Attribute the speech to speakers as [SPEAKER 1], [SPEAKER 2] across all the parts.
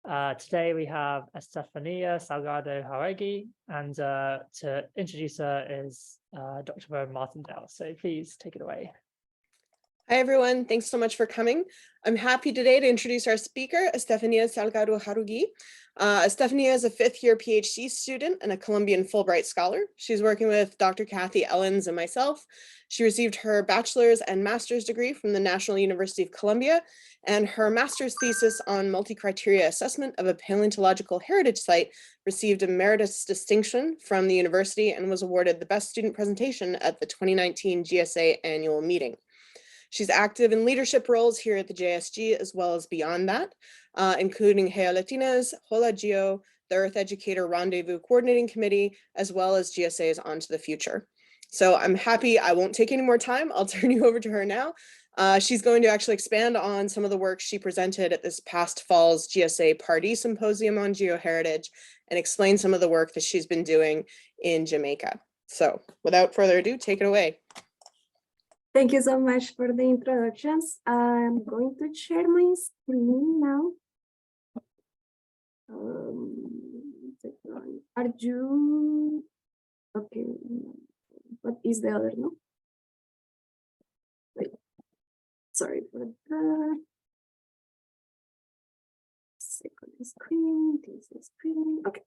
[SPEAKER 1] Today we have Estefania Salgado Jauregui, and to introduce her is Dr. Bo Martindale. So please take it away.
[SPEAKER 2] Hi, everyone. Thanks so much for coming. I'm happy today to introduce our speaker, Estefania Salgado Jauregui. Estefania is a fifth-year PhD student and a Columbian Fulbright Scholar. She's working with Dr. Kathy Ellens and myself. She received her bachelor's and master's degree from the National University of Columbia, and her master's thesis on multi-criteria assessment of a paleontological heritage site received a meritorious distinction from the university and was awarded the Best Student Presentation at the 2019 GSA annual meeting. She's active in leadership roles here at the JSG as well as beyond that, including Geolatinas, Hola Geo, the Earth Educator Rendezvous Coordinating Committee, as well as GSA's On to the Future. So I'm happy, I won't take any more time. I'll turn you over to her now. She's going to actually expand on some of the work she presented at this past fall's GSA Pardee Symposium on Geoheritage and explain some of the work that she's been doing in Jamaica. So without further ado, take it away.
[SPEAKER 3] Thank you so much for the introductions. I'm going to share my screen now. Are you okay? What is the other no? Wait. Sorry for that. Second screen. This is screen. Okay.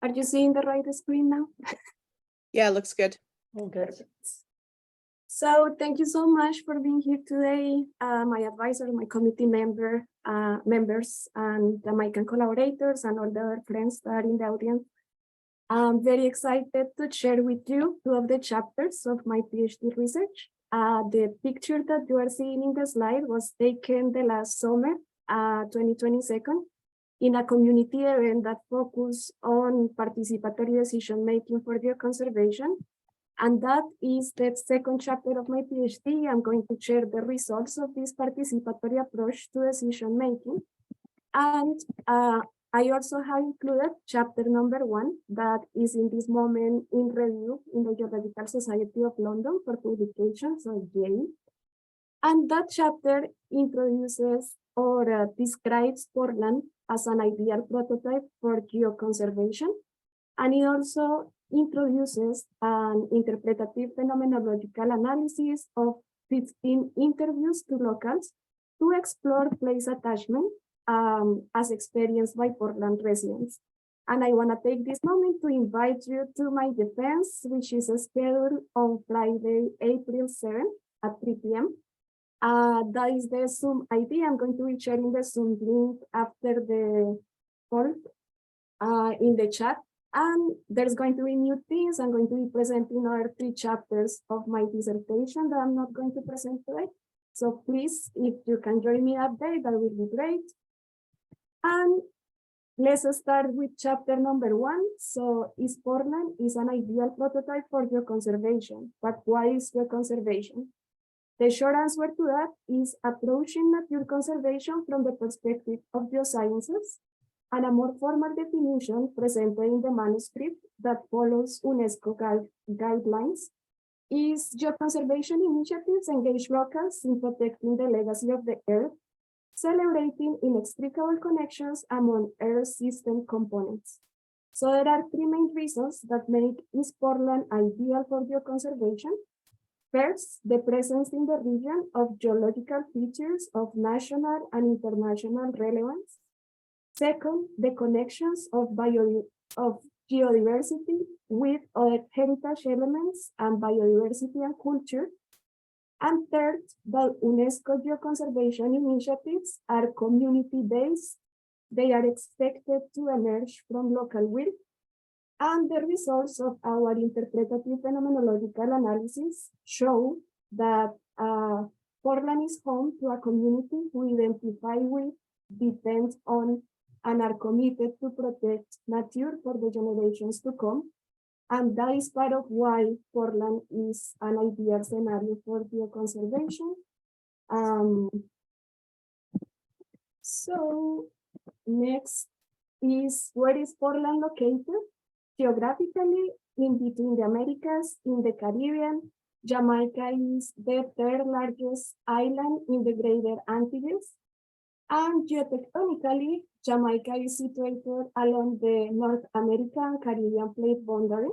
[SPEAKER 3] Are you seeing the right screen now?
[SPEAKER 2] Yeah, looks good.
[SPEAKER 1] All good.
[SPEAKER 3] So thank you so much for being here today, my advisor, my committee members, and my collaborators, and all the other friends that are in the audience. I'm very excited to share with you two of the chapters of my PhD research. The picture that you are seeing in the slide was taken the last summer, 2022, in a community event that focused on participatory decision-making for geoconservation. And that is the second chapter of my PhD. I'm going to share the results of this participatory approach to decision making. And I also have included chapter number 1 that is in this moment in review in the Geological Society of London for publication, so JAE. And that chapter introduces or describes Portland as an ideal prototype for geoconservation. And it also introduces an interpretative phenomenological analysis of 15 interviews to locals to explore place attachment as experienced by Portland residents. And I want to take this moment to invite you to my defense, which is scheduled on Friday, April 7th at 3 p.m. That is the Zoom ID. I'm going to be sharing the Zoom link after the call in the chat. And there's going to be new things. I'm going to be presenting our 3 chapters of my dissertation that I'm not going to present today. So please, if you can join me that day, that would be great. And let's start with chapter number 1. So is Portland is an ideal prototype for geoconservation. But why is geoconservation? The short answer to that is approaching nature conservation from the perspective of geosciences, and a more formal definition presented in the manuscript that follows UNESCO guidelines is geoconservation initiatives engage locals in protecting the legacy of the Earth, celebrating inextricable connections among Earth system components. So there are 3 main reasons that make East Portland ideal for geoconservation. First, the presence in the region of geological features of national and international relevance. Second, the connections of geodiversity with other heritage elements and biodiversity and culture. And third, the UNESCO geoconservation initiatives are community-based. They are expected to emerge from local will. And the results of our interpretative phenomenological analysis show that Portland is home to a community who identify with, depend on, and are committed to protect nature for the generations to come. And that is part of why Portland is an ideal scenario for geoconservation. So next is, where is Portland located? Geographically, in between the Americas, in the Caribbean. Jamaica is the 3rd largest island in the Greater Antilles. And geotectonically, Jamaica is situated along the North American Caribbean plate boundary.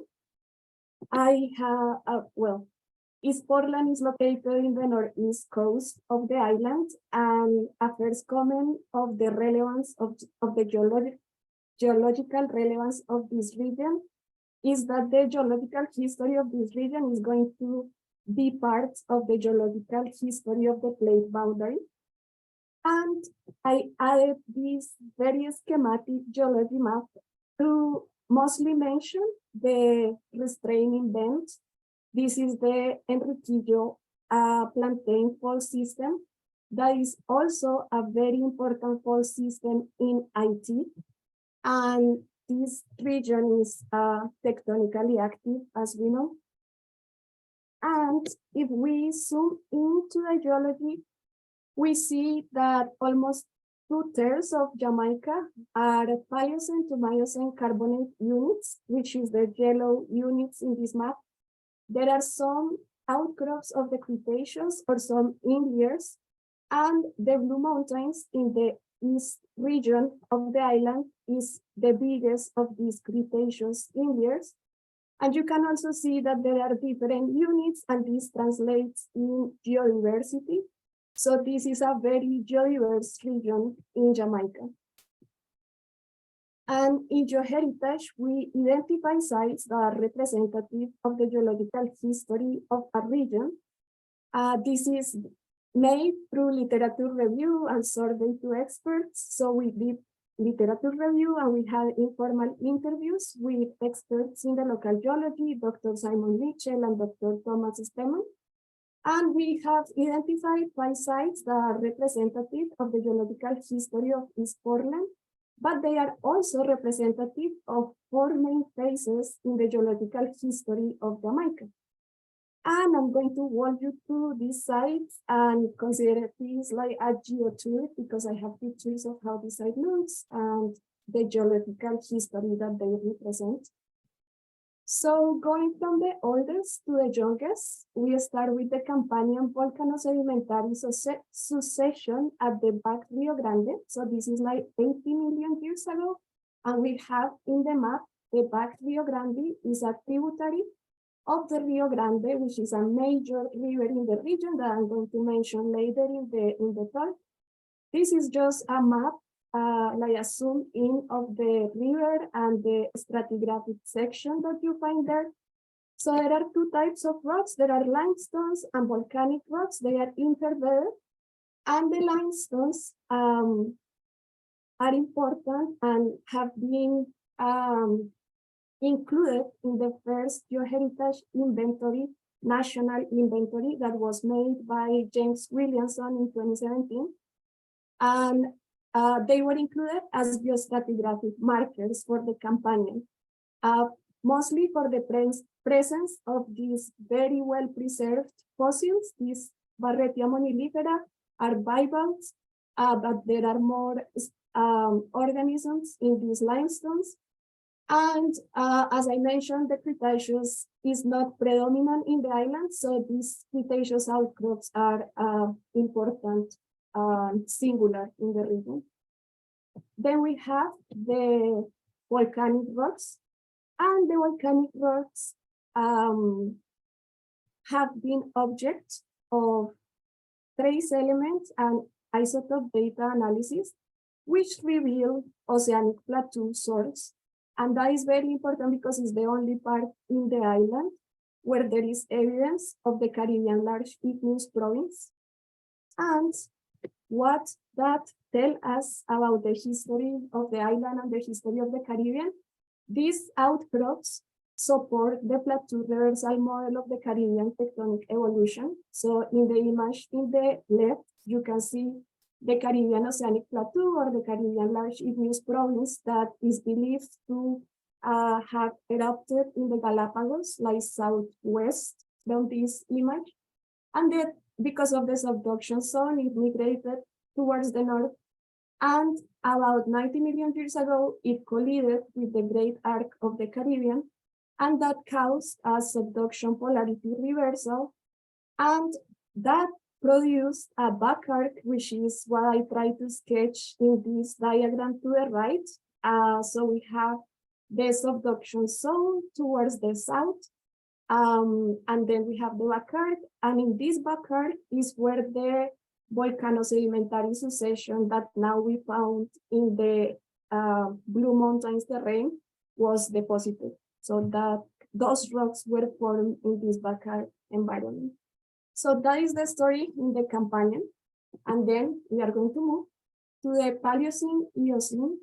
[SPEAKER 3] East Portland is located in the northeast coast of the island, and a first comment of the relevance of the geological relevance of this region is that the geological history of this region is going to be part of the geological history of the plate boundary. And I added this very schematic geology map to mostly mention the restraining bend. This is the Enriquillo plantain fault system. That is also a very important fault system in IT. And this region is tectonically active, as we know. And if we zoom into the geology, we see that almost 2/3 of Jamaica are Pliocene to Miocene carbonate units, which is the yellow units in this map. There are some outcrops of the Cretaceous or some inliers, and the Blue Mountains in the east region of the island is the biggest of these Cretaceous inliers. And you can also see that there are different units, and this translates in geodiversity. So this is a very geodiverse region in Jamaica. And in GeoHeritage, we identify sites that are representative of the geological history of a region. This is made through literature review and survey to experts. So we did literature review and we had informal interviews with experts in the local geology, Dr. Simon Mitchell and Dr. Thomas Stemman. And we have identified 5 sites that are representative of the geological history of East Portland, but they are also representative of 4 main phases in the geological history of Jamaica. And I'm going to walk you through these sites and consider these like a geotour because I have pictures of how the site looks and the geological history that they represent. So going from the oldest to the youngest, we start with the Campanian volcanosedimentary succession at the back Rio Grande. So this is like 80 million years ago. And we have in the map, the back Rio Grande is a tributary of the Rio Grande, which is a major river in the region that I'm going to mention later in the talk. This is just a map, like a zoom in of the river and the stratigraphic section that you find there. So there are 2 types of rocks. There are limestones and volcanic rocks. They are interbedded, and the limestones are important and have been included in the first GeoHeritage inventory, national inventory that was made by James Williamson in 2017. And they were included as geostratigraphic markers for the Campanian, mostly for the presence of these very well preserved fossils. These Barrettia monilifera are bivalves, but there are more organisms in these limestones. And as I mentioned, the Cretaceous is not predominant in the island, so these Cretaceous outcrops are important, singular in the region. Then we have the volcanic rocks, and the volcanic rocks have been object of trace elements and isotope data analysis, which reveal oceanic plateau source. And that is very important because it's the only part in the island where there is evidence of the Caribbean large igneous province. And what that tells us about the history of the island and the history of the Caribbean, these outcrops support the plateau reversal model of the Caribbean tectonic evolution. So in the image in the left, you can see the Caribbean Oceanic Plateau or the Caribbean Large Igneous Province that is believed to have erupted in the Galapagos, like southwest from this image. And that because of the subduction zone, it migrated towards the north. And about 90 million years ago, it collided with the Great Arc of the Caribbean, and that caused a subduction polarity reversal. And that produced a back arc, which is what I try to sketch in this diagram to the right. So we have the subduction zone towards the south, and then we have the back arc, and in this back arc is where the volcanosedimentary succession that now we found in the Blue Mountains terrain was deposited. So that those rocks were formed in this back arc environment. So that is the story in the companion. And then we are going to move to the Paleocene, Eocene,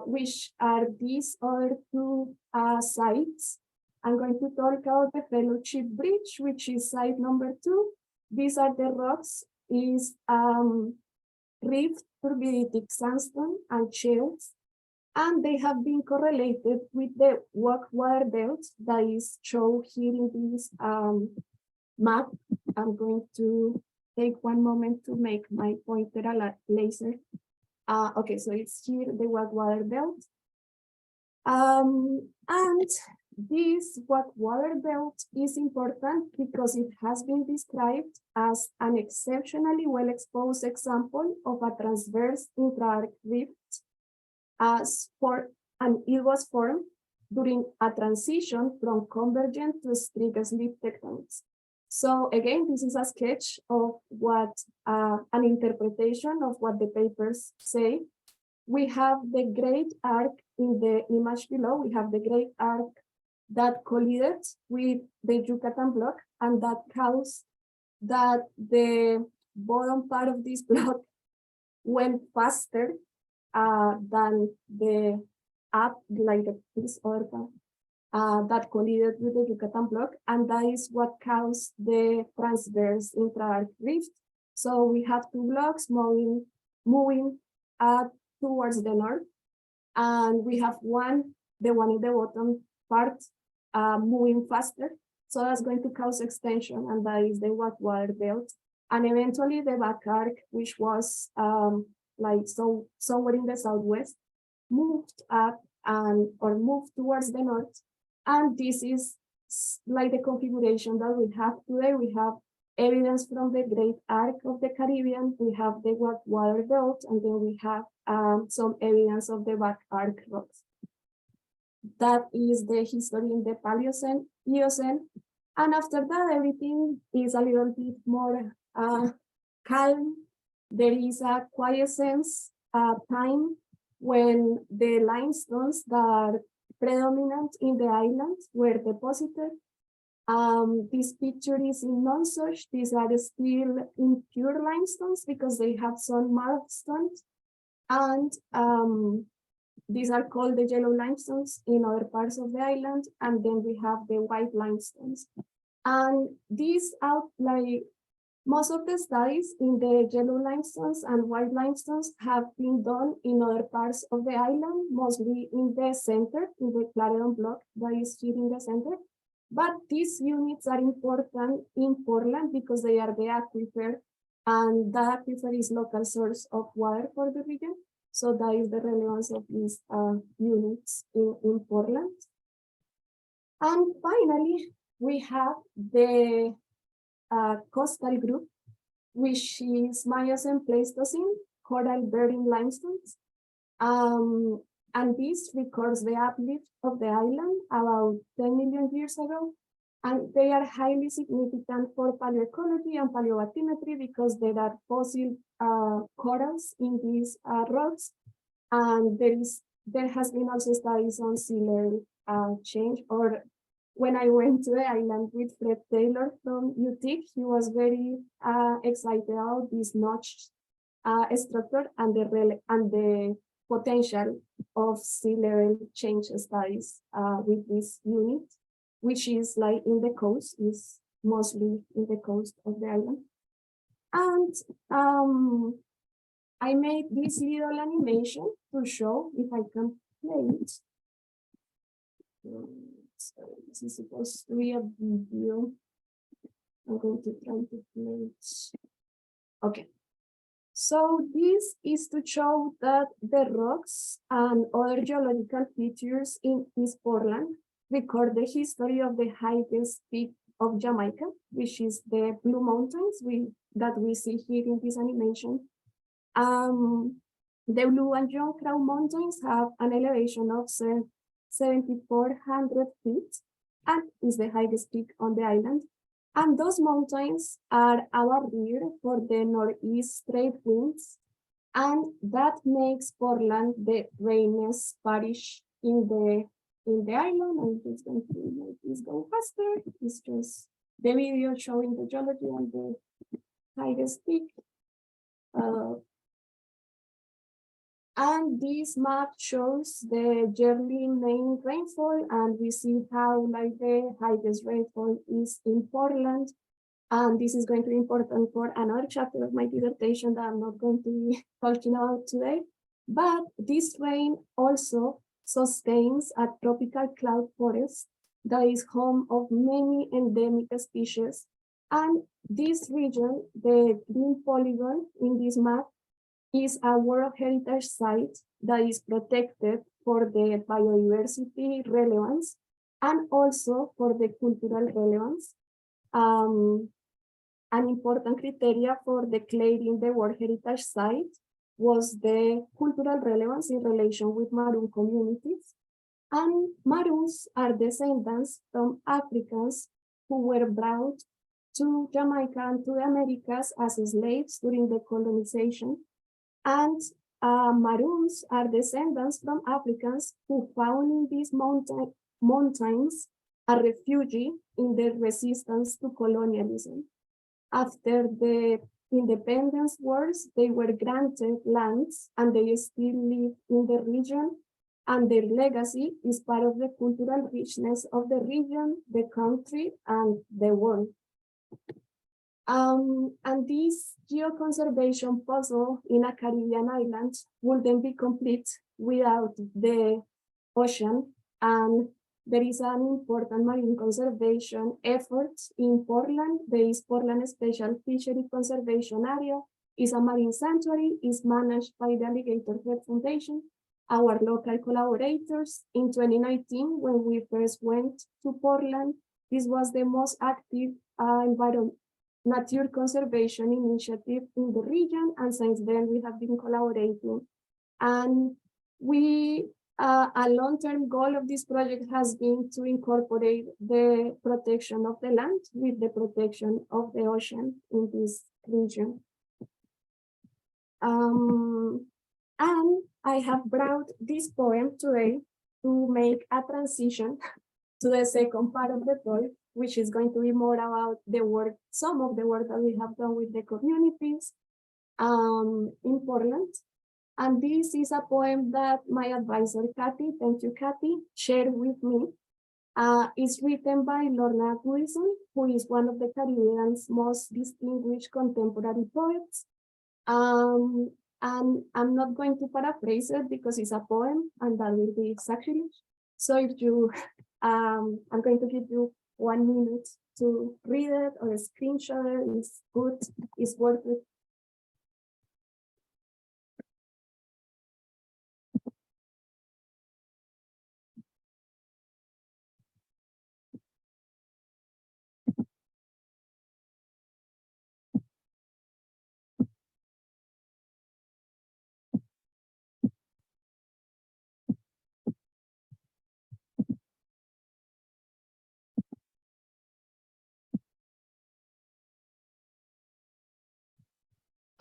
[SPEAKER 3] which are these other two sites. I'm going to talk about the Fellowship Bridge, which is site number 2. These are the rocks, is rift, turbiditic sandstone, and shales. And they have been correlated with the water belt that is shown here in this map. I'm going to take one moment to make my pointer a laser. Okay, so it's here, the water belt. And this water belt is important because it has been described as an exceptionally well-exposed example of a transverse intra-arc rift, and it was formed during a transition from convergent to strict slip tectonics. So again, this is a sketch of what an interpretation of what the papers say. We have the great arc in the image below. We have the great arc that collided with the Yucatan block, and that caused that the bottom part of this block went faster than the up, like this orca that collided with the Yucatan block, and that is what caused the transverse intra-arc rift. So we have two blocks moving towards the north, and we have the one in the bottom part moving faster. So that's going to cause extension, and that is the water belt. And eventually the back arc, which was somewhere in the southwest, moved up or moved towards the north. And this is like the configuration that we have today. We have evidence from the Great Arc of the Caribbean, we have the water belt, and then we have some evidence of the back arc rocks. That is the history in the Paleocene, Eocene. And after that, everything is a little bit more calm. There is a quiescence time when the limestones that are predominant in the island were deposited. This picture is in non-search. These are still impure limestones because they have some markstones. And these are called the yellow limestones in other parts of the island. And then we have the white limestones. And these most of the studies in the yellow limestones and white limestones have been done in other parts of the island, mostly in the center, in the Clarendon block that is here in the center. But these units are important in Portland because they are the aquifer, and the aquifer is local source of water for the region. So that is the relevance of these units in Portland. And finally, we have the coastal group, which is Miocene, Pleistocene, coral bearing limestones. And this records the uplift of the island about 10 million years ago. And they are highly significant for paleoecology and paleobathymetry because there are fossil corals in these rocks. And there has been also studies on sea level change. Or when I went to the island with Fred Taylor from UTIG, he was very excited about this notch structure and the potential of sea level change studies with this unit, which is like in the coast, is mostly in the coast of the island. And I made this little animation to show, if I can play it. So this is supposed to be a video. I'm going to try to play it. Okay. So this is to show that the rocks and other geological features in East Portland record the history of the highest peak of Jamaica, which is the Blue Mountains that we see here in this animation. The Blue and John Crow Mountains have an elevation of 7,400 feet and is the highest peak on the island. And those mountains are a barrier for the northeast trade winds, and that makes Portland the rainiest parish in the island. I'm just going to make this go faster. It's just the video showing the geology and the highest peak. And this map shows the yearly main rainfall, and we see how like the highest rainfall is in Portland. And this is going to be important for another chapter of my dissertation that I'm not going to be talking about today. But this rain also sustains a tropical cloud forest that is home of many endemic species. And this region, the green polygon in this map, is a World Heritage Site that is protected for the biodiversity relevance and also for the cultural relevance. An important criteria for declaring the World Heritage Site was the cultural relevance in relation with Maroon communities. And Maroons are descendants from Africans who were brought to Jamaica and to the Americas as slaves during the colonization. And Maroons are descendants from Africans who found in these mountains a refugee in their resistance to colonialism. After the independence wars, they were granted lands and they still live in the region, and their legacy is part of the cultural richness of the region, the country, and the world. And this geoconservation puzzle in a Caribbean island wouldn't be complete without the ocean, and there is an important marine conservation effort in Portland. There is Portland Special Fishery Conservation Area. It's a marine sanctuary, is managed by the Alligator Head Foundation. Our local collaborators in 2019, when we first went to Portland, this was the most active nature conservation initiative in the region, and since then we have been collaborating. And a long-term goal of this project has been to incorporate the protection of the land with the protection of the ocean in this region. And I have brought this poem today to make a transition to the second part of the talk, which is going to be more about the work, some of the work that we have done with the communities in Portland. And this is a poem that my advisor, Kathy, thank you, Kathy, shared with me. It's written by Lorna Goodison, who is one of the Caribbean's most distinguished contemporary poets. And I'm not going to paraphrase it because it's a poem and that will be sacrilege. So if you, I'm going to give you 1 minute to read it or a screenshot it. It's good, it's worth it.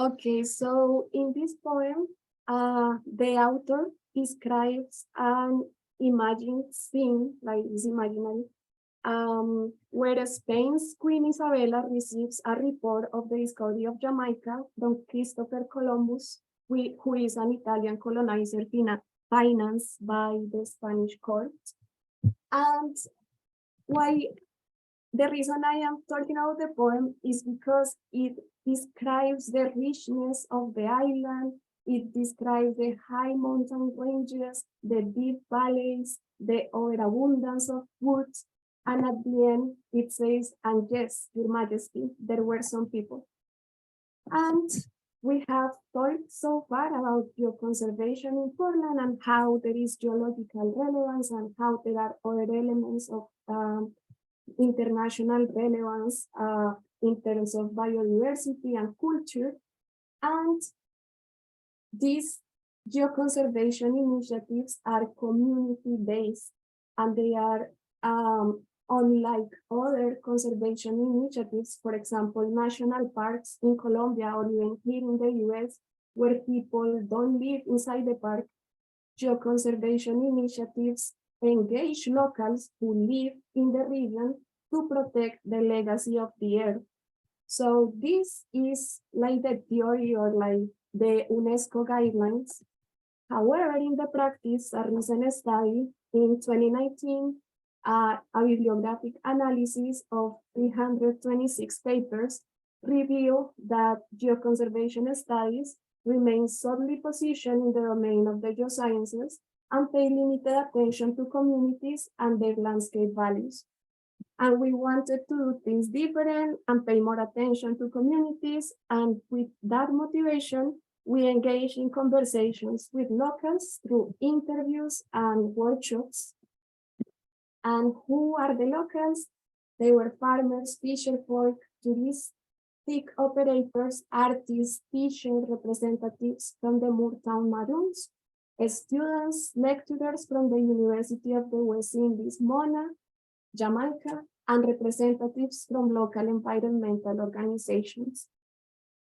[SPEAKER 3] Okay, so in this poem, the author describes an imagined scene, like it's imaginary, where Spain's Queen Isabella receives a report of the discovery of Jamaica from Christopher Columbus, who is an Italian colonizer financed by the Spanish court. And the reason I am talking about the poem is because it describes the richness of the island. It describes the high mountain ranges, the deep valleys, the overabundance of woods. And at the end, it says, and yes, Your Majesty, there were some people. And we have talked so far about geoconservation in Portland and how there is geological relevance and how there are other elements of international relevance in terms of biodiversity and culture. And these geoconservation initiatives are community-based, and they are unlike other conservation initiatives, for example, national parks in Colombia or even here in the US, where people don't live inside the park. Geoconservation initiatives engage locals who live in the region to protect the legacy of the earth. So this is like the theory or like the UNESCO guidelines. However, in the practice, a recent study in 2019, a bibliographic analysis of 326 papers revealed that geoconservation studies remain solely positioned in the domain of the geosciences and pay limited attention to communities and their landscape values. And we wanted to do things different and pay more attention to communities. And with that motivation, we engage in conversations with locals through interviews and workshops. And who are the locals? They were farmers, fisherfolk, touristic operators, artists, teachers, representatives from the Moortown Maroons, students, lecturers from the University of the West Indies, Mona, Jamaica, and representatives from local environmental organizations.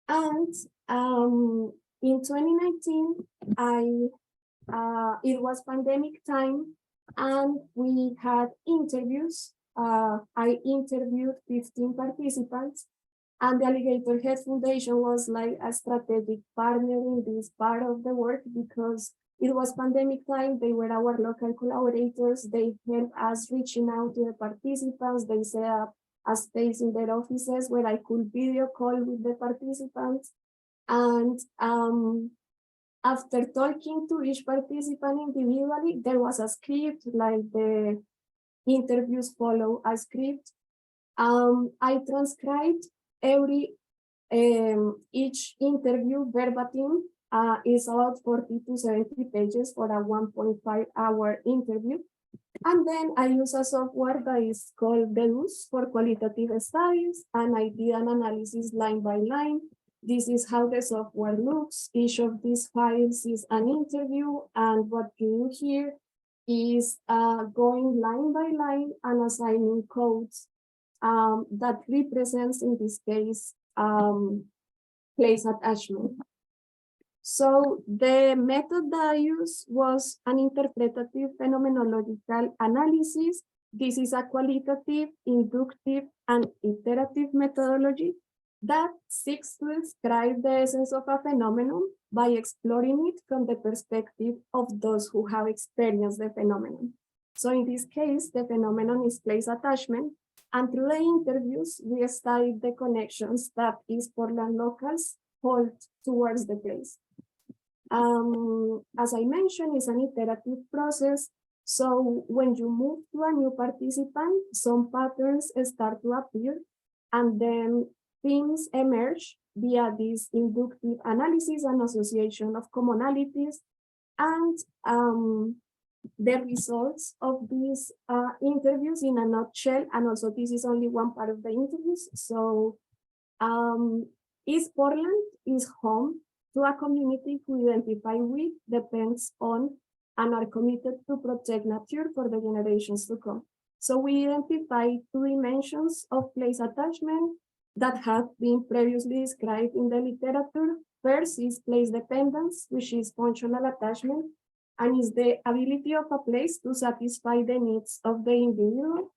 [SPEAKER 3] And in 2019, it was pandemic time, and we had interviews. I interviewed 15 participants, and the Alligator Head Foundation was like a strategic partner in this part of the work because it was pandemic time. They were our local collaborators. They helped us reaching out to the participants. They set up a space in their offices where I could video call with the participants. And after talking to each participant individually, there was a script, like the interviews follow a script. I transcribed each interview verbatim. Is about 40 to 70 pages for a 1.5-hour interview. And then I use a software that is called Deduce for qualitative studies, and I did an analysis line by line. This is how the software looks. Each of these files is an interview, and what you do here is going line by line and assigning codes that represents, in this case, place attachment. So the method that I used was an interpretative phenomenological analysis. This is a qualitative, inductive, and iterative methodology that seeks to describe the essence of a phenomenon by exploring it from the perspective of those who have experienced the phenomenon. So in this case, the phenomenon is place attachment, and through the interviews, we studied the connections that East Portland locals hold towards the place. As I mentioned, it's an iterative process. So when you move to a new participant, some patterns start to appear, and then themes emerge via this inductive analysis and association of commonalities. And the results of these interviews in a nutshell, and also this is only one part of the interviews. So East Portland is home to a community who identify with, depends on, and are committed to protect nature for the generations to come. So we identify 2 dimensions of place attachment that have been previously described in the literature. First is place dependence, which is functional attachment, and is the ability of a place to satisfy the needs of the individual.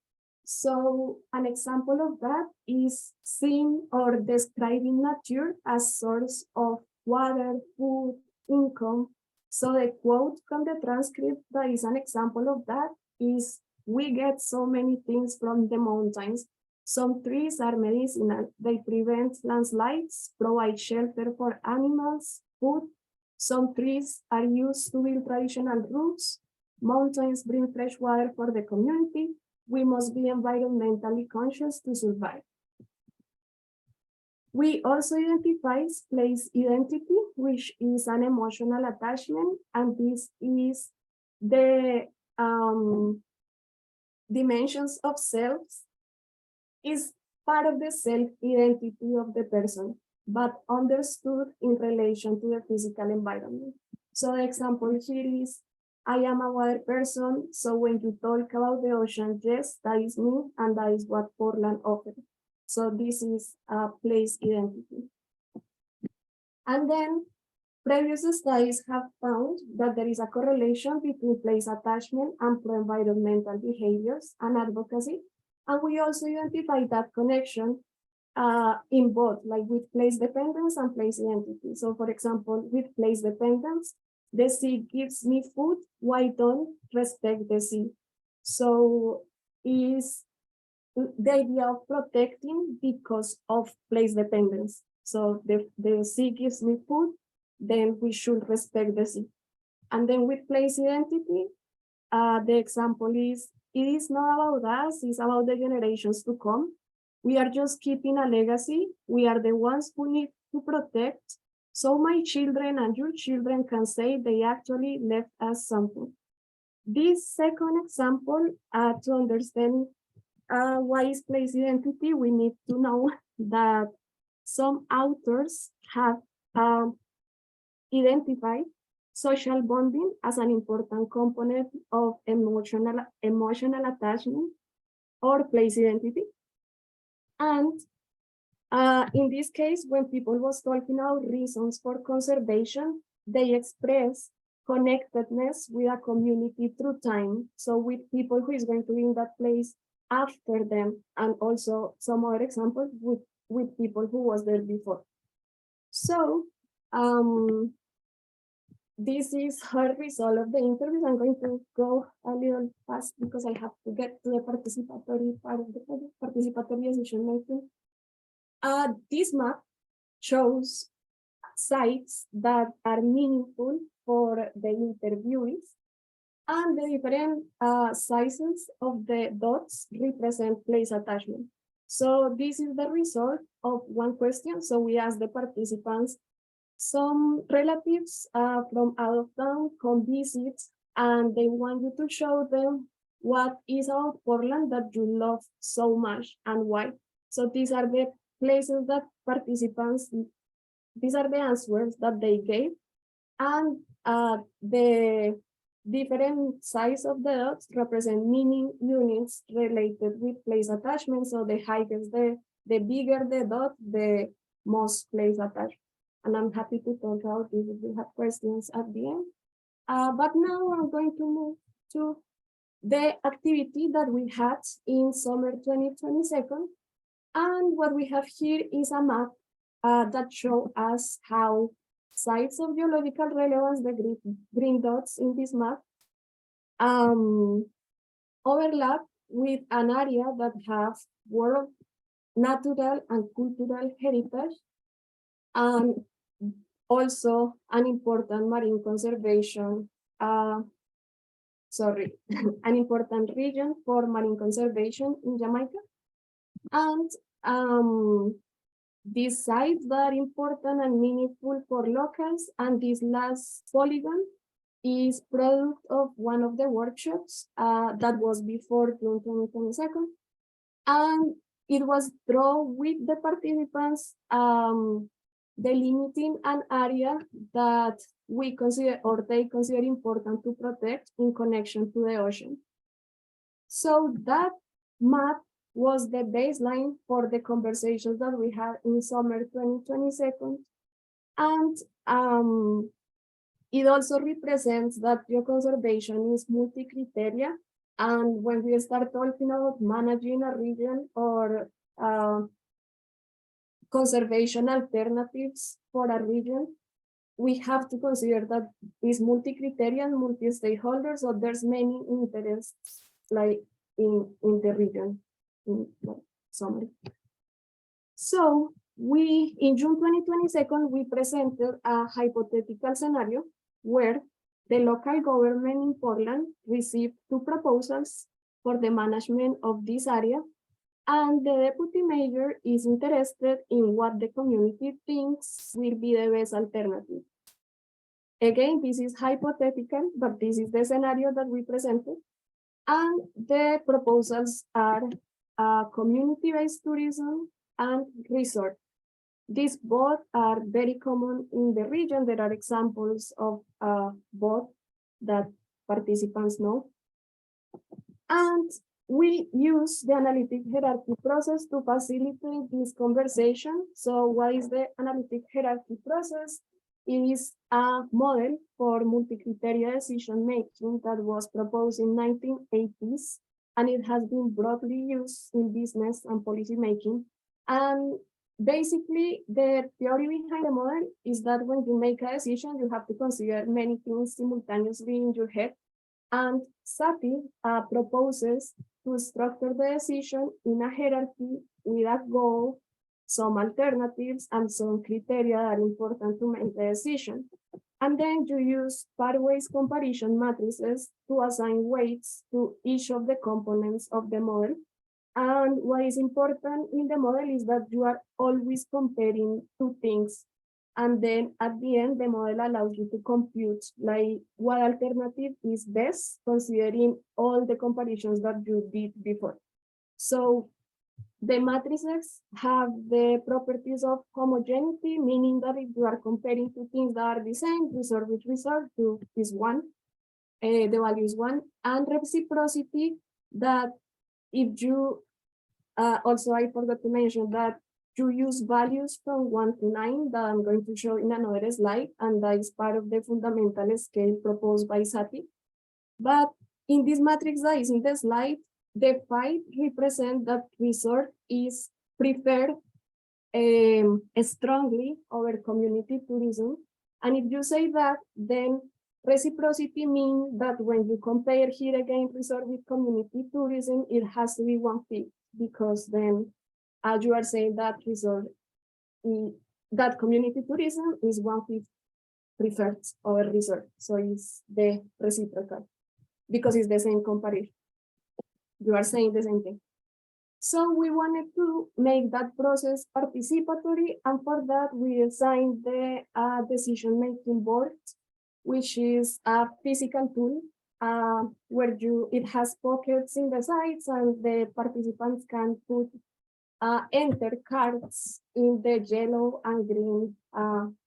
[SPEAKER 3] So an example of that is seeing or describing nature as source of water, food, income. So the quote from the transcript that is an example of that is, "We get so many things from the mountains. Some trees are medicinal. They prevent landslides, provide shelter for animals, food. Some trees are used to build traditional roofs. Mountains bring fresh water for the community. We must be environmentally conscious to survive." We also identify place identity, which is an emotional attachment, and this is the dimensions of selves is part of the self-identity of the person, but understood in relation to the physical environment. So the example here is, I am a water person, so when you talk about the ocean, yes, that is me, and that is what Portland offers. So this is a place identity. And then previous studies have found that there is a correlation between place attachment and pro-environmental behaviors and advocacy. And we also identify that connection in both, like with place dependence and place identity. So for example, with place dependence, the sea gives me food, why don't respect the sea? So is the idea of protecting because of place dependence. So the sea gives me food, then we should respect the sea. And then with place identity, the example is, it is not about us, it's about the generations to come. We are just keeping a legacy. We are the ones who need to protect. So my children and your children can say they actually left us something. This second example, to understand why is place identity, we need to know that some authors have identified social bonding as an important component of emotional attachment or place identity. And in this case, when people was talking about reasons for conservation, they express connectedness with a community through time. So with people who is going to be in that place after them, and also some other examples with people who was there before. So this is her result of the interviews. I'm going to go a little fast because I have to get to the participatory part of the project, participatory decision making. This map shows sites that are meaningful for the interviewees, and the different sizes of the dots represent place attachment. So this is the result of one question. So we asked the participants, some relatives from out of town come visit, and they want you to show them what is about Portland that you love so much and why. So these are the places that participants, these are the answers that they gave, and the different size of the dots represent meaning units related with place attachment. So the higher the bigger the dot, the most place attachment. And I'm happy to talk about this if you have questions at the end. But now I'm going to move to the activity that we had in summer 2022. And what we have here is a map that shows us how sites of geological relevance, the green dots in this map, overlap with an area that has world, natural, and cultural heritage, and also an important marine conservation, an important region for marine conservation in Jamaica. And these sites that are important and meaningful for locals, and this last polygon is product of one of the workshops that was before June 2022. And it was drawn with the participants delimiting an area that we consider, or they consider, important to protect in connection to the ocean. So that map was the baseline for the conversations that we had in summer 2022. And it also represents that geoconservation is multi-criteria. And when we start talking about managing a region or conservation alternatives for a region, we have to consider that it's multi-criteria and multi-stakeholders, so there's many interests like in the region. Summary. So we, in June 2022, we presented a hypothetical scenario where the local government in Portland received 2 proposals for the management of this area, and the deputy mayor is interested in what the community thinks will be the best alternative. Again, this is hypothetical, but this is the scenario that we presented. And the proposals are community-based tourism and resort. These both are very common in the region. There are examples of both that participants know. And we use the analytic hierarchy process to facilitate this conversation. So what is the analytic hierarchy process? It is a model for multi-criteria decision-making that was proposed in 1980s, and it has been broadly used in business and policy making. And basically, the theory behind the model is that when you make a decision, you have to consider many things simultaneously in your head. And Satie proposes to structure the decision in a hierarchy with a goal, some alternatives, and some criteria that are important to make the decision. And then you use pairwise comparison matrices to assign weights to each of the components of the model. And what is important in the model is that you are always comparing two things. And then at the end, the model allows you to compute like what alternative is best, considering all the comparisons that you did before. So the matrices have the properties of homogeneity, meaning that if you are comparing two things that are the same, result with result is one, the value is one, and reciprocity, that if you, also I forgot to mention that you use values from 1 to 9 that I'm going to show in another slide, and that is part of the fundamental scale proposed by Satie. But in this matrix that is in the slide, the 5 represent that resort is preferred strongly over community tourism. And if you say that, then reciprocity means that when you compare here again resort with community tourism, it has to be 1/5, because then you are saying that resort, that community tourism is 1/5 preferred over resort. So it's the reciprocal, because it's the same comparison. You are saying the same thing. So we wanted to make that process participatory, and for that we designed the decision-making board, which is a physical tool where it has pockets in the sides, and the participants can put enter cards in the yellow and green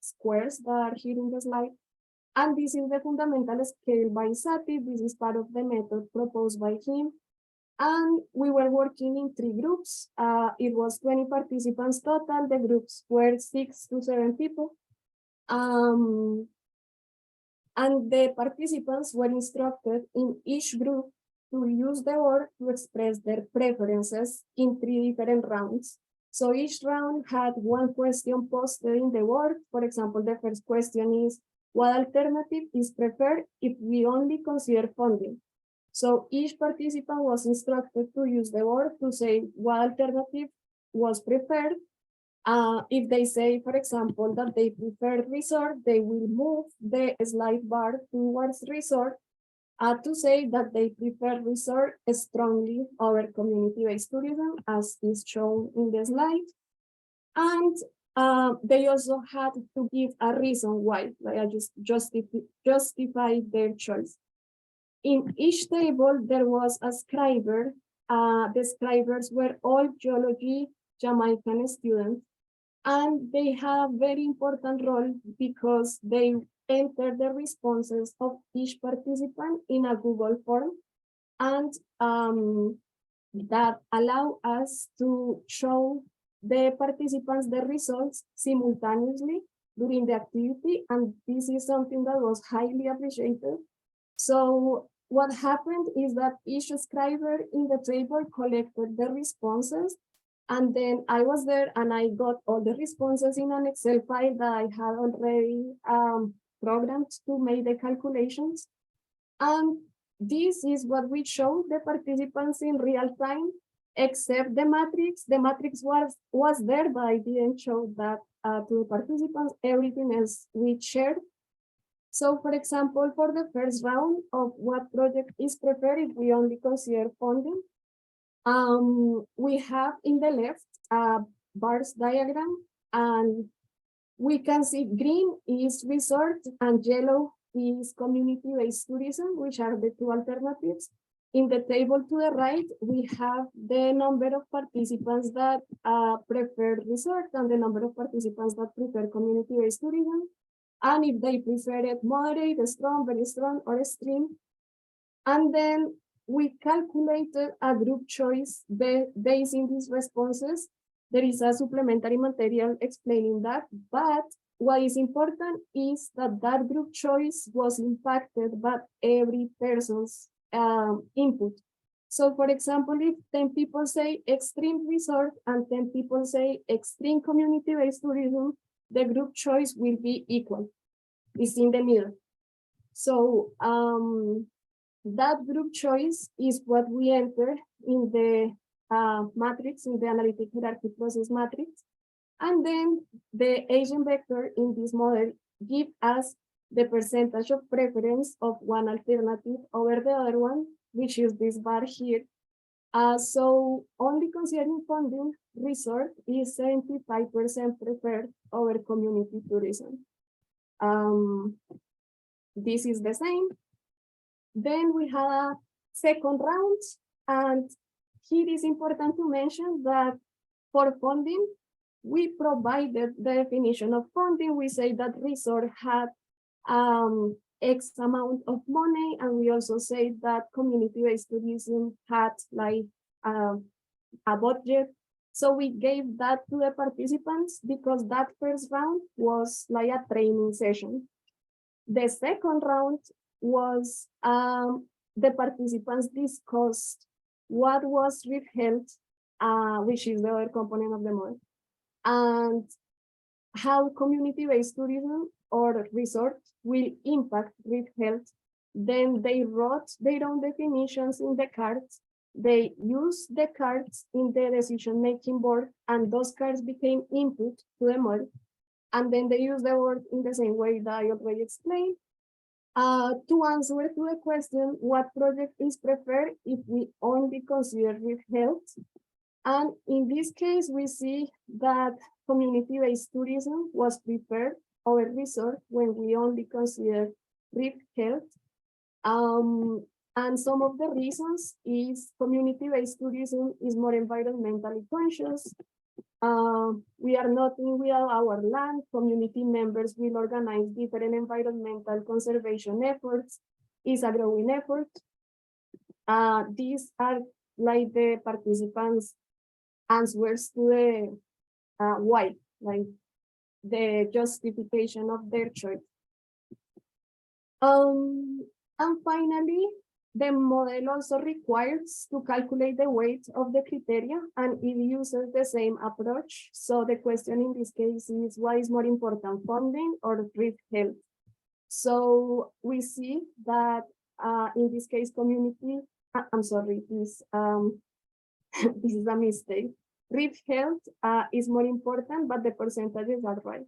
[SPEAKER 3] squares that are here in the slide. And this is the fundamental scale by Satie. This is part of the method proposed by him. And we were working in 3 groups. It was 20 participants total. The groups were 6 to 7 people. And the participants were instructed in each group to use the word to express their preferences in 3 different rounds. So each round had 1 question posted in the word. For example, the first question is, what alternative is preferred if we only consider funding? So each participant was instructed to use the word to say what alternative was preferred. If they say, for example, that they prefer resort, they will move the slide bar towards resort to say that they prefer resort strongly over community-based tourism, as is shown in the slide. And they also had to give a reason why, like I just justify their choice. In each table, there was a scriber. The scribers were all geology Jamaican students, and they have a very important role because they enter the responses of each participant in a Google form, and that allow us to show the participants the results simultaneously during the activity, and this is something that was highly appreciated. So what happened is that each scriber in the table collected the responses, and then I was there and I got all the responses in an Excel file that I had already programmed to make the calculations. And this is what we showed the participants in real time, except the matrix. The matrix was there, but I didn't show that to the participants. Everything else we shared. So for example, for the first round of what project is preferred if we only consider funding, we have in the left a bars diagram, and we can see green is resort and yellow is community-based tourism, which are the 2 alternatives. In the table to the right, we have the number of participants that prefer resort and the number of participants that prefer community-based tourism. And if they prefer it moderate, strong, very strong, or extreme. And then we calculated a group choice based in these responses. There is a supplementary material explaining that, but what is important is that that group choice was impacted by every person's input. So for example, if 10 people say extreme resort and 10 people say extreme community-based tourism, the group choice will be equal. It's in the middle. So that group choice is what we enter in the matrix, in the analytic hierarchy process matrix. And then the agent vector in this model give us the percentage of preference of one alternative over the other one, which is this bar here. So only considering funding, resort is 75% preferred over community tourism. This is the same. Then we have a second round, and here is important to mention that for funding, we provided the definition of funding. We say that resort had X amount of money, and we also say that community-based tourism had like a budget. So we gave that to the participants because that first round was like a training session. The second round was the participants discussed what was withheld, which is the other component of the model, and how community-based tourism or resort will impact withheld. Then they wrote their own definitions in the cards. They used the cards in the decision-making board, and those cards became input to the model. And then they use the word in the same way that I already explained. To answer to the question, what project is preferred if we only consider withheld? And in this case, we see that community-based tourism was preferred over resort when we only consider withheld. And some of the reasons is community-based tourism is more environmentally conscious. We are not in without our land. Community members will organize different environmental conservation efforts. It's a growing effort. These are like the participants' answers to the why, like the justification of their choice. And finally, the model also requires to calculate the weight of the criteria, and it uses the same approach. So the question in this case is, what is more important, funding or withheld? So we see that in this case, community, I'm sorry, this, this is a mistake. Withheld is more important, but the percentages are right.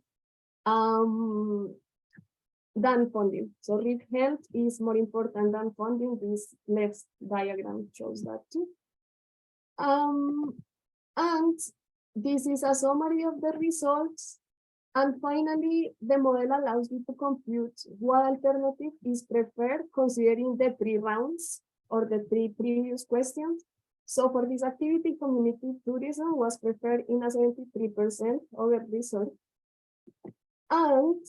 [SPEAKER 3] Than funding. So withheld is more important than funding. This left diagram shows that too. And this is a summary of the results. And finally, the model allows you to compute what alternative is preferred considering the 3 rounds or the 3 previous questions. So for this activity, community tourism was preferred in a 73% over resort. And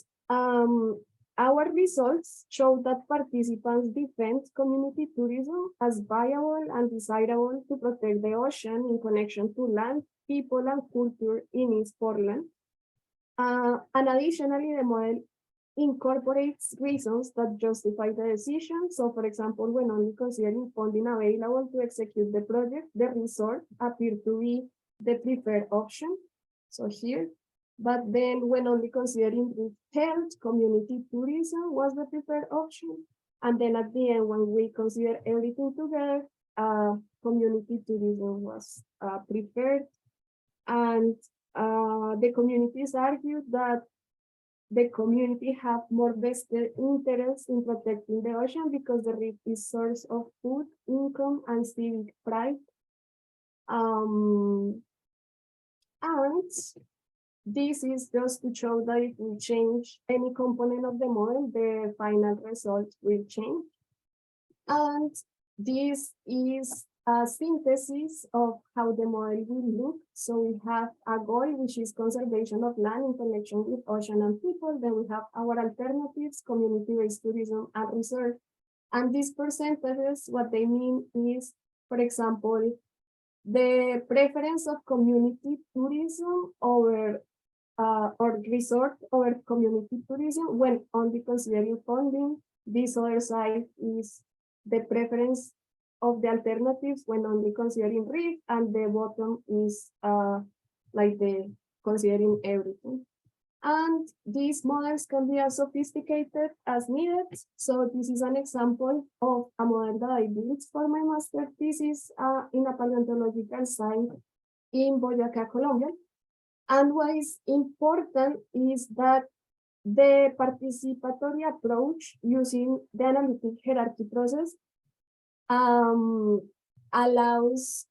[SPEAKER 3] our results show that participants defend community tourism as viable and desirable to protect the ocean in connection to land, people, and culture in its foreland. And additionally, the model incorporates reasons that justify the decision. So for example, when only considering funding available to execute the project, the resort appeared to be the preferred option. So here. But then when only considering withheld, community tourism was the preferred option. And then at the end, when we consider everything together, community tourism was preferred. And the communities argued that the community have more vested interests in protecting the ocean because the reef is source of food, income, and civic pride. And this is just to show that if we change any component of the model, the final result will change. And this is a synthesis of how the model will look. So we have a goal, which is conservation of land in connection with ocean and people. Then we have our alternatives, community-based tourism and research. And these percentages, what they mean is, for example, the preference of community tourism over or resort over community tourism when only considering funding. This other side is the preference of the alternatives when only considering risk, and the bottom is like the considering everything. And these models can be as sophisticated as needed. So this is an example of a model that I built for my master thesis in a paleontological site in Boyacá, Colombia. And what is important is that the participatory approach using the analytic hierarchy process allows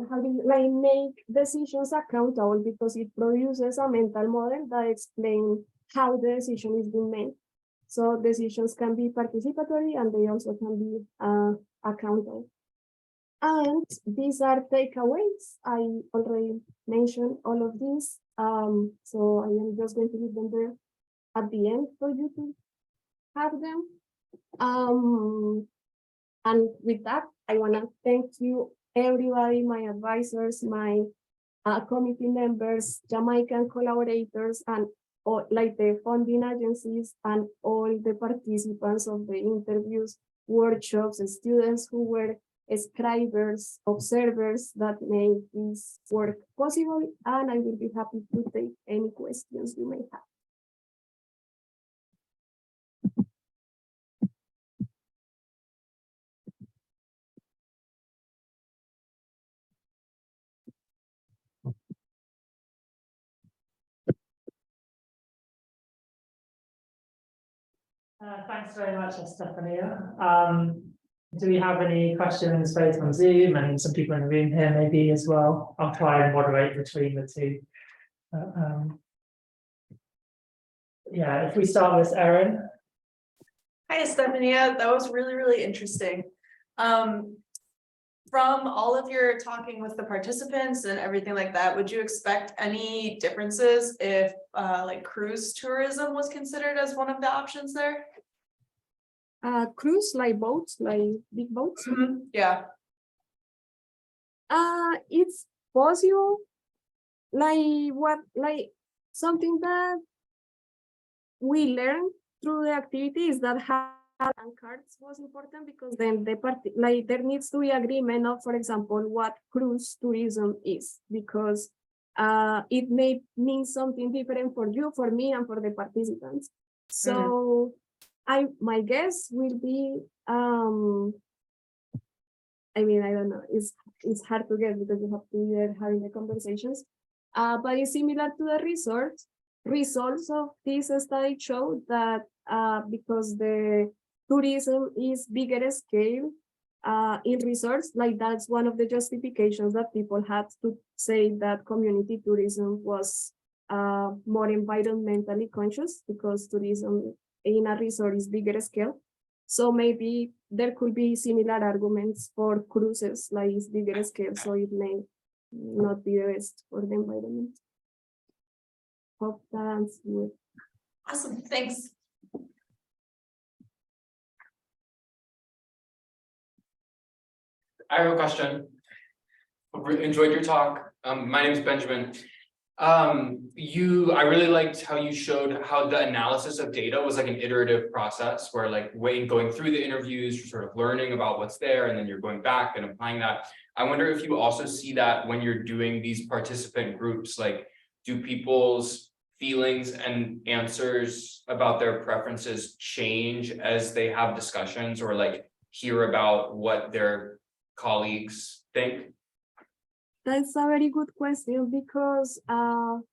[SPEAKER 3] how do you, like make decisions accountable, because it produces a mental model that explains how the decision is being made. So decisions can be participatory and they also can be accountable. And these are takeaways. I already mentioned all of these. So I am just going to leave them there at the end for you to have them. And with that, I want to thank you, everybody, my advisors, my committee members, Jamaican collaborators, and all, like the funding agencies, and all the participants of the interviews, workshops, and students who were scribers, observers that made this work possible. And I will be happy to take any questions you may have.
[SPEAKER 1] Thanks very much, Estefania. Do we have any questions both on Zoom and some people in the room here maybe as well? I'll try and moderate between the two. Yeah, if we start with Erin.
[SPEAKER 4] Hi, Estefania. That was really, really interesting. From all of your talking with the participants and everything like that, would you expect any differences if like cruise tourism was considered as one of the options there?
[SPEAKER 3] Cruise, like boats, like big boats.
[SPEAKER 4] Yeah.
[SPEAKER 3] It's possible. Like something that we learned through the activity is that and cards was important, because then the party, like there needs to be agreement of, for example, what cruise tourism is, because it may mean something different for you, for me, and for the participants. So my guess will be I mean, I don't know, it's hard to get because you have to be there having the conversations, but it's similar to the results of this study show that because the tourism is bigger scale in resorts, like that's one of the justifications that people had to say that community tourism was more environmentally conscious, because tourism in a resort is bigger scale. So maybe there could be similar arguments for cruises, like it's bigger scale, so it may not be the best for the environment. Hope that answers you.
[SPEAKER 4] Awesome, thanks.
[SPEAKER 5] I have a question. Enjoyed your talk. My name is Benjamin. I really liked how you showed how the analysis of data was like an iterative process, where like going through the interviews, you're sort of learning about what's there, and then you're going back and applying that. I wonder if you also see that when you're doing these participant groups, like do people's feelings and answers about their preferences change as they have discussions, or like hear about what their colleagues think?
[SPEAKER 3] That's a very good question, because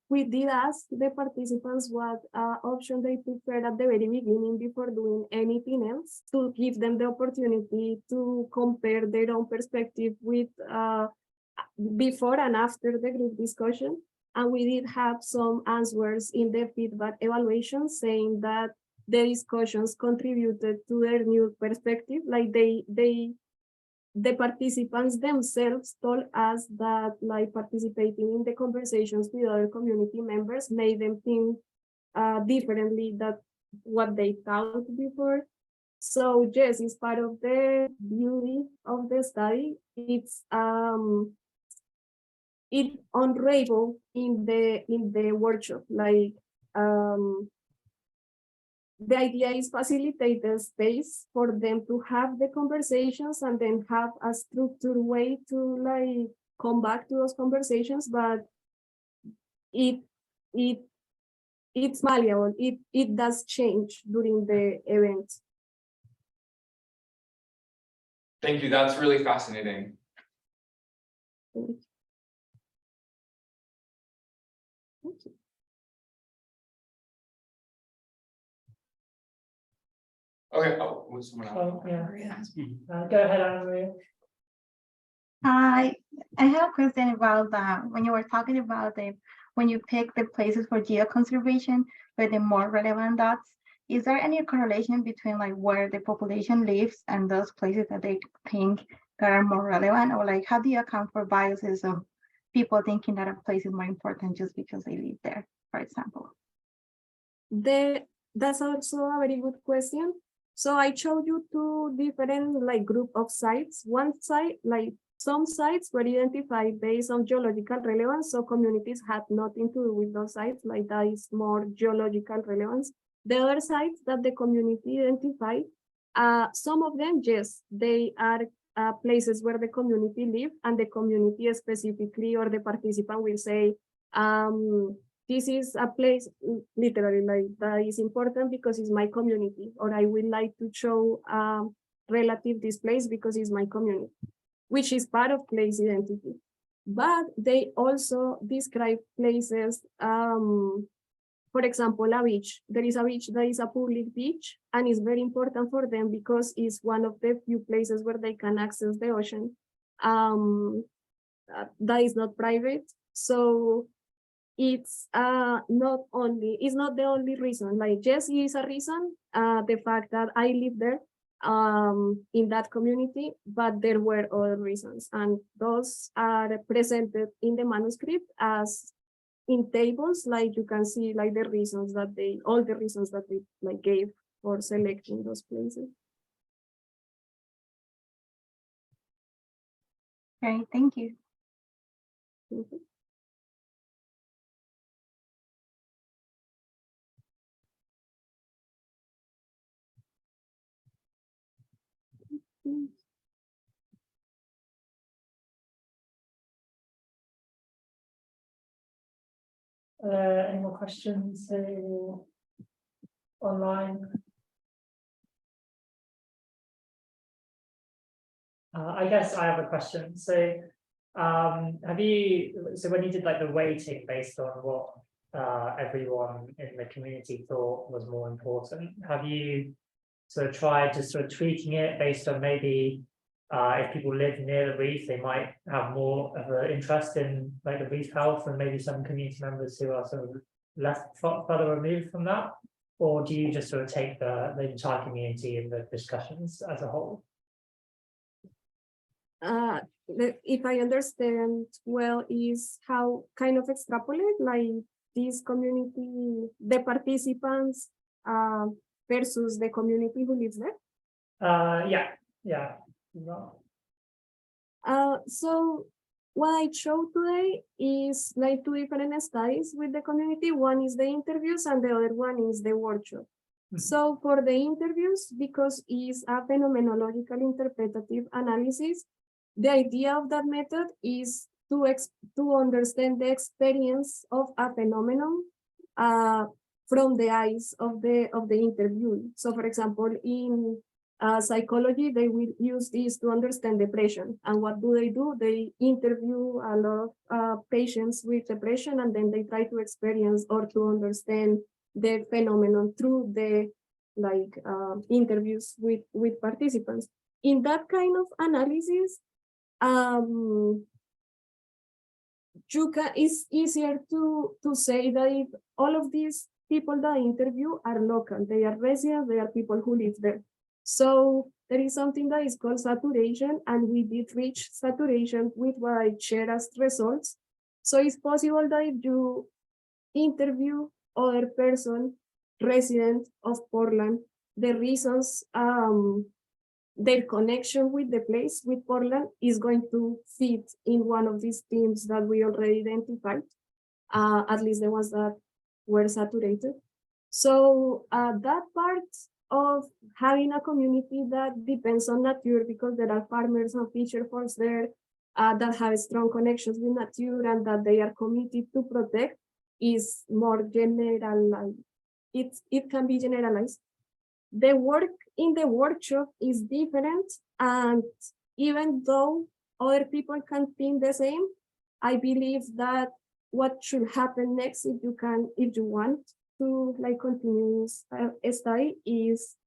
[SPEAKER 3] we did ask the participants what option they prefer at the very beginning before doing anything else, to give them the opportunity to compare their own perspective with before and after the group discussion. And we did have some answers in the feedback evaluation saying that the discussions contributed to their new perspective, like they the participants themselves told us that like participating in the conversations with other community members made them think differently than what they thought before. So yes, it's part of the beauty of the study. It's it unraveled in the workshop. Like the idea is facilitate the space for them to have the conversations and then have a structured way to like come back to those conversations, but it's malleable. It does change during the event.
[SPEAKER 5] Thank you, that's really fascinating.
[SPEAKER 3] Thank you.
[SPEAKER 5] Okay, oh, was someone else?
[SPEAKER 1] Oh, yeah. Go ahead, Anna Maria.
[SPEAKER 6] I have a question about when you were talking about when you pick the places for geoconservation for the more relevant dots. Is there any correlation between like where the population lives and those places that they think that are more relevant, or like how do you account for biases of people thinking that a place is more important just because they live there, for example?
[SPEAKER 3] That's also a very good question. So I showed you two different like group of sites. One site, like some sites were identified based on geological relevance. So communities had nothing to do with those sites, like that is more geological relevance. The other sites that the community identified, some of them, yes, they are places where the community live, and the community specifically or the participant will say, this is a place literally like that is important because it's my community, or I would like to show relative this place because it's my community, which is part of place identity. But they also describe places, for example, a beach. There is a beach that is a public beach, and it's very important for them because it's one of the few places where they can access the ocean. That is not private. So it's not the only reason. Like, yes, it is a reason, the fact that I live there in that community, but there were other reasons, and those are presented in the manuscript as in tables. Like you can see like the reasons that all the reasons that they like gave for selecting those places.
[SPEAKER 6] Okay, thank you.
[SPEAKER 3] Mhm.
[SPEAKER 1] Any more questions online? I guess I have a question. So, when you did like the weighting based on what everyone in the community thought was more important, have you sort of tried to sort of tweaking it based on maybe if people live near the reef, they might have more of an interest in like the reef health, and maybe some community members who are sort of less further removed from that? Or do you just sort of take the entire community in the discussions as a whole?
[SPEAKER 3] If I understand well, is how kind of extrapolate like this community, the participants versus the community who lives there?
[SPEAKER 1] Yeah. No.
[SPEAKER 3] So what I showed today is like two different studies with the community. One is the interviews and the other one is the workshop. Mm-hmm. So for the interviews, because it's a phenomenological interpretative analysis, the idea of that method is to understand the experience of a phenomenon from the eyes of the interviewee. So for example, in psychology, they will use this to understand depression. And what do? They interview a lot of patients with depression, and then they try to experience or to understand the phenomenon through the interviews with participants. In that kind of analysis, it's easier to say that if all of these people that I interview are local, they are residents, they are people who live there. So there is something that is called saturation, and we did reach saturation with what I shared as results. So it's possible that if you interview other person, resident of Portland, the reasons their connection with the place, with Portland, is going to fit in one of these themes that we already identified, at least the ones that were saturated. So that part of having a community that depends on nature, because there are farmers and fisher folks there that have strong connections with nature and that they are committed to protect, is more general. It can be generalized. The work in the workshop is different, and even though other people can think the same, I believe that what should happen next, if you want to like continue study, is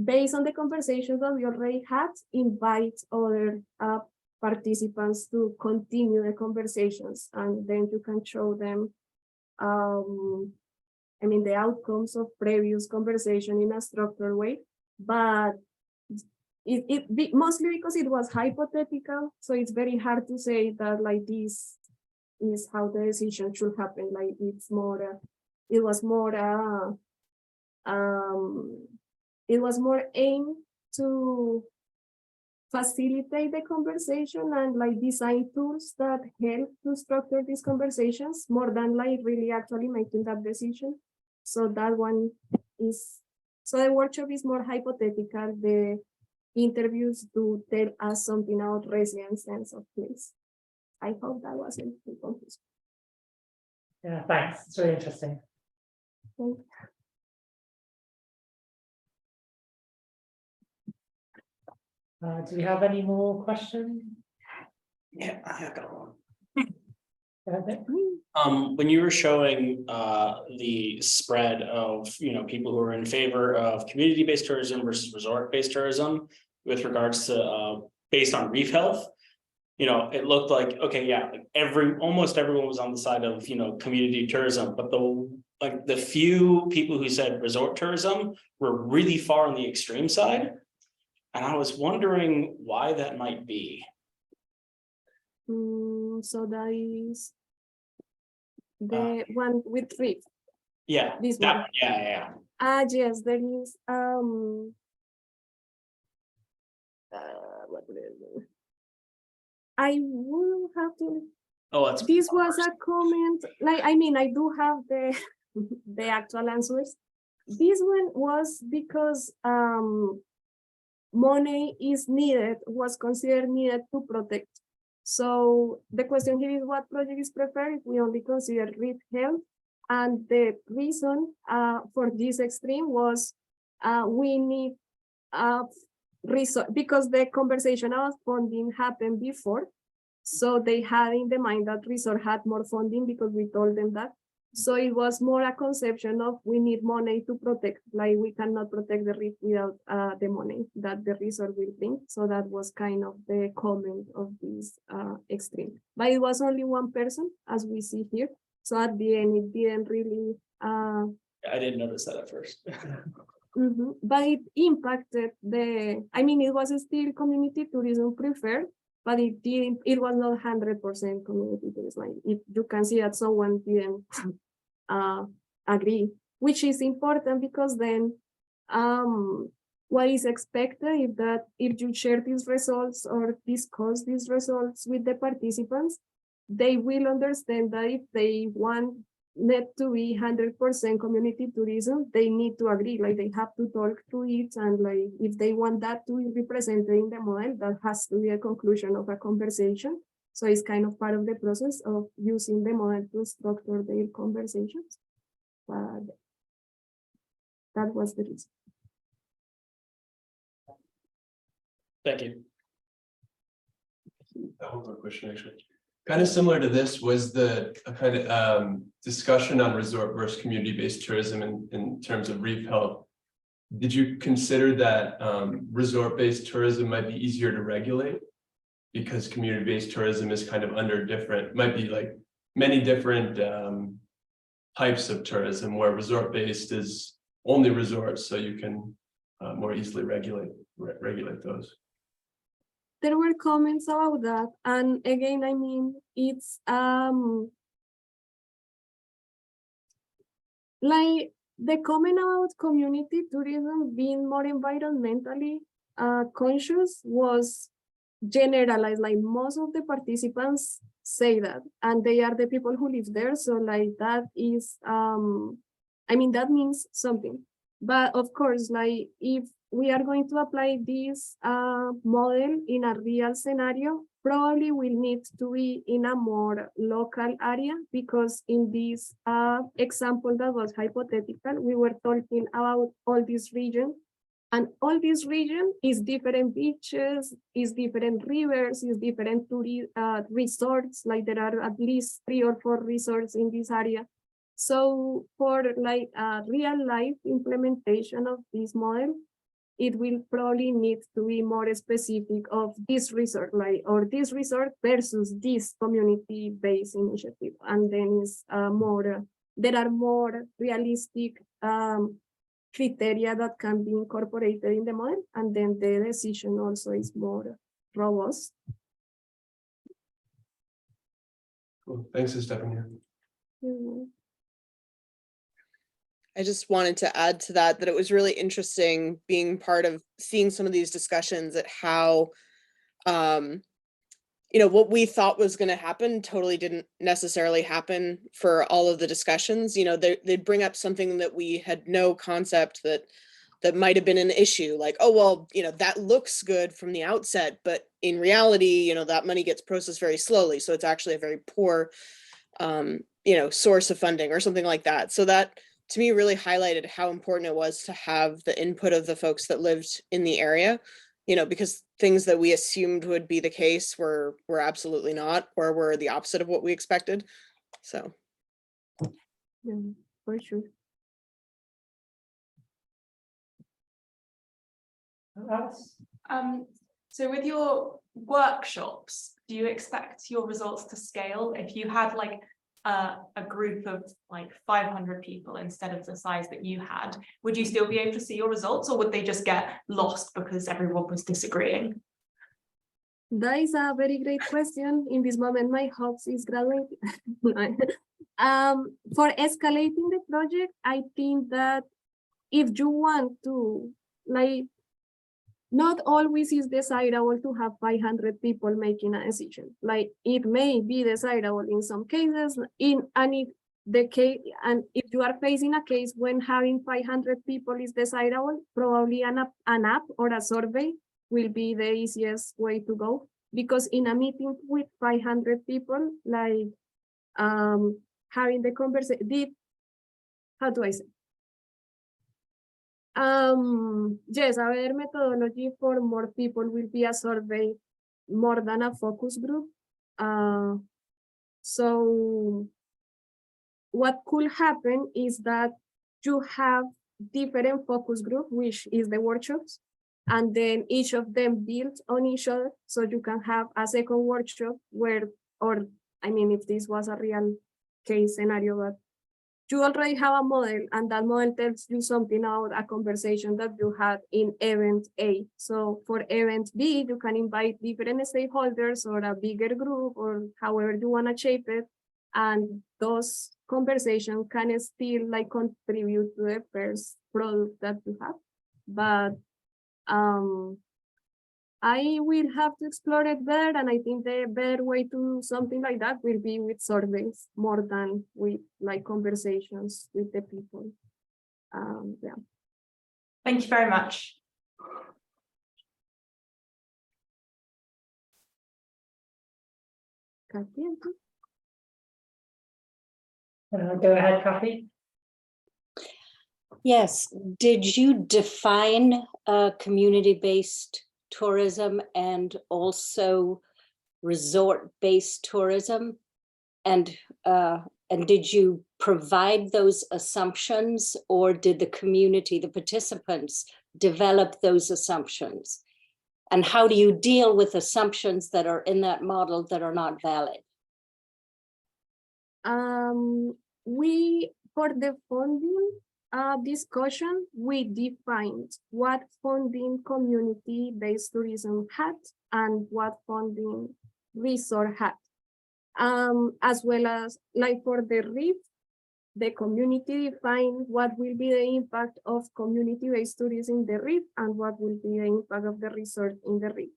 [SPEAKER 3] based on the conversations that we already had, invite other participants to continue the conversations, and then you can show them the outcomes of previous conversation in a structured way. But mostly because it was hypothetical, so it's very hard to say that like this is how the decision should happen. Like it's more, it was more aimed to facilitate the conversation and like design tools that help to structure these conversations more than like really actually making that decision. So that one is, so the workshop is more hypothetical. The interviews do tell us something about resident sense of place. I hope that wasn't too confusing.
[SPEAKER 1] Yeah, thanks. It's really interesting.
[SPEAKER 3] Thank you.
[SPEAKER 1] Do we have any more questions?
[SPEAKER 7] Yeah, I have got one.
[SPEAKER 1] Go ahead.
[SPEAKER 7] When you were showing the spread of people who are in favor of community-based tourism versus resort-based tourism with regards to based on reef health, it looked like, okay, yeah, like almost everyone was on the side of community tourism, but the few people who said resort tourism were really far on the extreme side. And I was wondering why that might be.
[SPEAKER 3] So that is the one with reef.
[SPEAKER 7] Yeah,
[SPEAKER 3] This
[SPEAKER 7] that
[SPEAKER 3] one.
[SPEAKER 7] one, yeah.
[SPEAKER 3] Yes, there is what would I do? I will have to.
[SPEAKER 7] Oh, that's
[SPEAKER 3] This was a comment. Like, I do have the the actual answers. This one was because money was considered needed to protect. So the question here is, what project is preferred if we only consider reef health? And the reason for this extreme was we need resource, because the conversation about funding happened before. So they had in the mind that resort had more funding because we told them that. So it was more a conception of we need money to protect, like we cannot protect the reef without the money that the resort will bring. So that was kind of the comment of this extreme. But it was only one person, as we see here. So at the end, it didn't really.
[SPEAKER 7] I didn't notice that at first.
[SPEAKER 3] But it impacted the. It was still community tourism preferred, but it didn't. It was not 100% community tourism. If you can see that someone didn't agree, which is important, because then what is expected is that if you share these results or discuss these results with the participants, they will understand that if they want it to be 100% community tourism, they need to agree, like they have to talk to it, and like if they want that to be represented in the model, that has to be a conclusion of a conversation. So it's kind of part of the process of using the model to structure their conversations. But that was the reason.
[SPEAKER 7] Thank you.
[SPEAKER 8] That was a question, actually. Kind of similar to this was the kind of discussion on resort versus community-based tourism in terms of reef health. Did you consider that resort-based tourism might be easier to regulate because community-based tourism is kind of might be like many different types of tourism, where resort-based is only resorts, so you can more easily regulate those.
[SPEAKER 3] There were comments about that, and again, I mean, it's like the comment about community tourism being more environmentally conscious was generalized. Like most of the participants say that, and they are the people who live there. So like that is, I mean, that means something. But of course, like if we are going to apply this model in a real scenario, probably will need to be in a more local area, because in this example that was hypothetical, we were talking about all this region, and all this region is different beaches, is different rivers, is different resorts. Like there are at least 3 or 4 resorts in this area. So for like a real life implementation of this model, it will probably need to be more specific of this resort, like, or this resort versus this community-based initiative. And then is more, there are more realistic criteria that can be incorporated in the model, and then the decision also is more robust.
[SPEAKER 8] Cool. Thanks, Estefania.
[SPEAKER 2] I just wanted to add to that it was really interesting being part of seeing some of these discussions at how, what we thought was going to happen totally didn't necessarily happen for all of the discussions. They'd bring up something that we had no concept that might have been an issue, like, oh, well, that looks good from the outset, but in reality, that money gets processed very slowly. So it's actually a very poor, source of funding or something like that. So that, to me, really highlighted how important it was to have the input of the folks that lived in the area, because things that we assumed would be the case were absolutely not, or were the opposite of what we expected. So.
[SPEAKER 3] Yeah, for sure.
[SPEAKER 4] So with your workshops, do you expect your results to scale if you had like a group of like 500 people instead of the size that you had? Would you still be able to see your results, or would they just get lost because everyone was disagreeing?
[SPEAKER 3] That is a very great question. In this moment, my hopes is graduating. For escalating the project, I think that if you want to, like, not always is desirable to have 500 people making a decision. Like, it may be desirable in some cases, if you are facing a case when having 500 people is desirable, probably an app or a survey will be the easiest way to go. Because in a meeting with 500 people, like having the conversation, how do I say? Yes, our methodology for more people will be a survey more than a focus group. So what could happen is that you have different focus group, which is the workshops, and then each of them builds on each other. So you can have a second workshop where, or I mean, if this was a real case scenario, but you already have a model, and that model tells you something about a conversation that you had in event A. So for event B, you can invite different stakeholders or a bigger group or however you want to shape it. And those conversations can still like contribute to the first product that you have. But I will have to explore it better, and I think the better way to do something like that will be with surveys more than with like conversations with the people. Yeah.
[SPEAKER 4] Thank you very much.
[SPEAKER 1] Go ahead, Kathy.
[SPEAKER 9] Yes, did you define community-based tourism and also resort-based tourism? And did you provide those assumptions, or did the community, the participants, develop those assumptions? And how do you deal with assumptions that are in that model that are not valid?
[SPEAKER 3] We, for the funding, discussion, we defined what funding community-based tourism had and what funding resort had. As well as like for the reef, the community defined what will be the impact of community-based tourism in the reef and what will be the impact of the resort in the reef.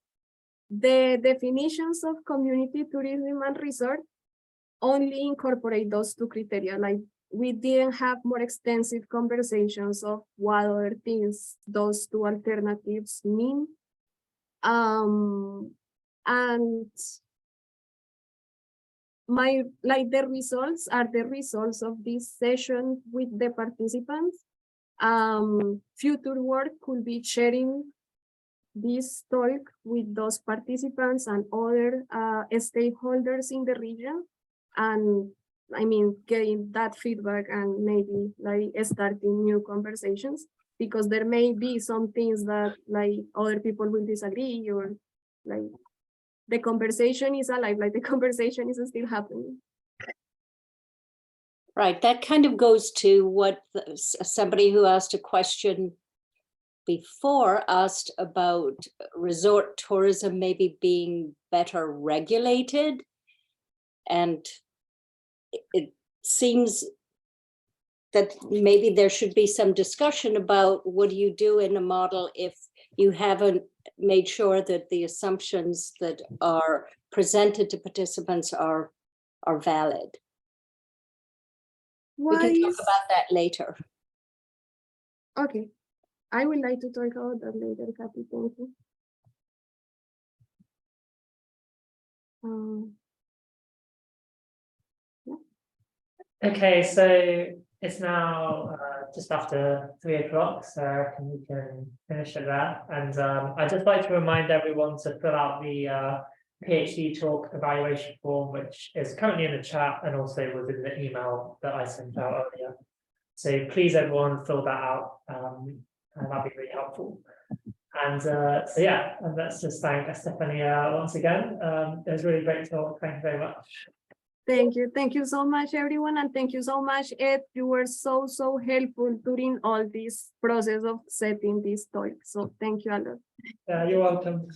[SPEAKER 3] The definitions of community tourism and resort only incorporate those two criteria. Like we didn't have more extensive conversations of what other things those two alternatives mean. And the results are the results of this session with the participants. Future work could be sharing this talk with those participants and other stakeholders in the region, and I mean getting that feedback and maybe like starting new conversations, because there may be some things that like other people will disagree, or like the conversation is alive, like the conversation is still happening.
[SPEAKER 9] Right, that kind of goes to what somebody who asked a question before asked about resort tourism maybe being better regulated. And it seems that maybe there should be some discussion about what do you do in a model if you haven't made sure that the assumptions that are presented to participants are valid. We can talk about that later.
[SPEAKER 3] Okay, I would like to talk about that later, Kathy. Thank you.
[SPEAKER 1] Okay, so it's now just after 3 o'clock, so I reckon we can finish at that. And I'd just like to remind everyone to fill out the PhD talk evaluation form, which is currently in the chat and also was in the email that I sent out earlier. So please, everyone, fill that out, and that'd be really helpful. And so yeah, and let's just thank Estefania once again. It was really great talk. Thank you very much.
[SPEAKER 3] Thank you so much, everyone, and thank you so much, Ed. You were so helpful during all this process of setting this talk. So thank you a lot.
[SPEAKER 1] You're welcome.